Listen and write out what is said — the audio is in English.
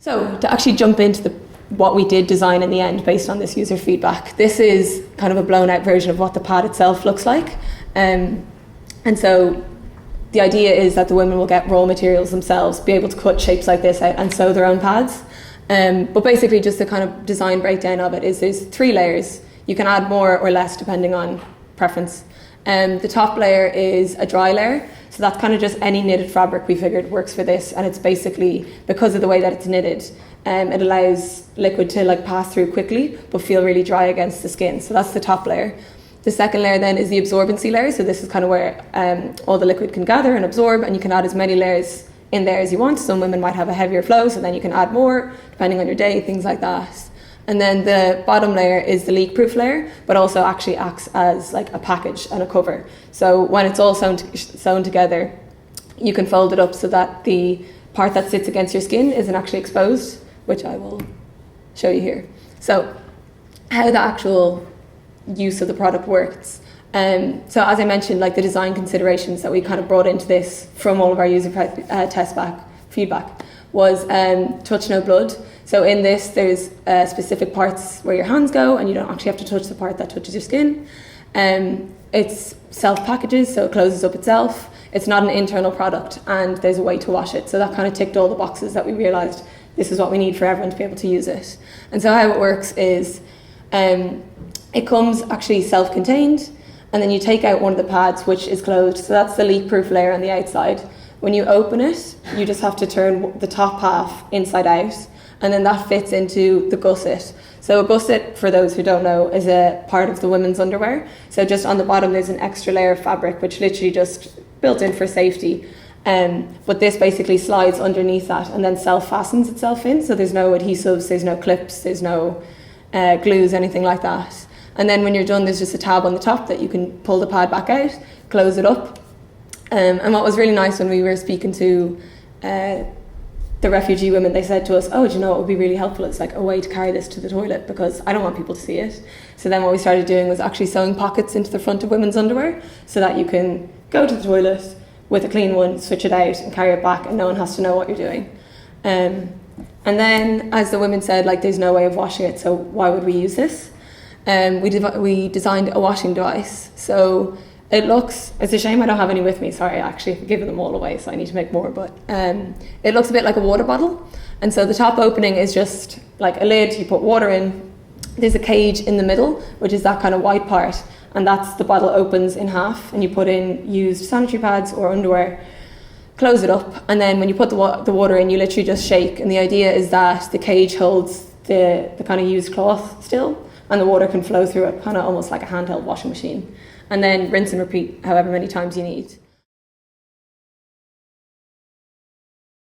So to actually jump into what we did design in the end based on this user feedback, this is kind of a blown out version of what the pad itself looks like. And so the idea is that the women will get raw materials themselves, be able to cut shapes like this out and sew their own pads. But basically just the kind of design breakdown of it is there's 3 layers. You can add more or less depending on preference. The top layer is a dry layer. So that's kind of just any knitted fabric we figured works for this. And it's basically, because of the way that it's knitted, it allows liquid to pass through quickly, but feel really dry against the skin. So that's the top layer. The second layer then is the absorbency layer. So this is kind of where all the liquid can gather and absorb, and you can add as many layers in there as you want. Some women might have a heavier flow, so then you can add more depending on your day, things like that. And then the bottom layer is the leak-proof layer, but also actually acts as a package and a cover. So when it's all sewn together, you can fold it up so that the part that sits against your skin isn't actually exposed, which I will show you here. So how the actual use of the product works. So as I mentioned, the design considerations that we kind of brought into this from all of our user feedback was touch no blood. So in this, there's specific parts where your hands go, and you don't actually have to touch the part that touches your skin. It's self-packages, so it closes up itself. It's not an internal product, and there's a way to wash it. So that kind of ticked all the boxes that we realised this is what we need for everyone to be able to use it. And so how it works is it comes actually self-contained, and then you take out one of the pads, which is closed. So that's the leak-proof layer on the outside. When you open it, you just have to turn the top half inside out, and then that fits into the gusset. So a gusset, for those who don't know, is a part of the women's underwear. So just on the bottom, there's an extra layer of fabric, which literally just built in for safety. But this basically slides underneath that and then self-fastens itself in. So there's no adhesives, there's no clips, there's no glues, anything like that. And then when you're done, there's just a tab on the top that you can pull the pad back out, close it up. And what was really nice when we were speaking to the refugee women, they said to us, oh, do you know what would be really helpful? It's a way to carry this to the toilet, because I don't want people to see it. So then what we started doing was actually sewing pockets into the front of women's underwear so that you can go to the toilet with a clean one, switch it out and carry it back, and no one has to know what you're doing. And then, as the women said, there's no way of washing it, so why would we use this? We designed a washing device. So it's a shame I don't have any with me, sorry, actually, I've given them all away, so I need to make more, but it looks a bit like a water bottle. And so the top opening is just like a lid, you put water in, there's a cage in the middle, which is that kind of white part, and that's the bottle opens in half, and you put in used sanitary pads or underwear, close it up, and then when you put the water in, you literally just shake, and the idea is that the cage holds the kind of used cloth still, and the water can flow through it, kind of almost like a handheld washing machine. And then rinse and repeat however many times you need.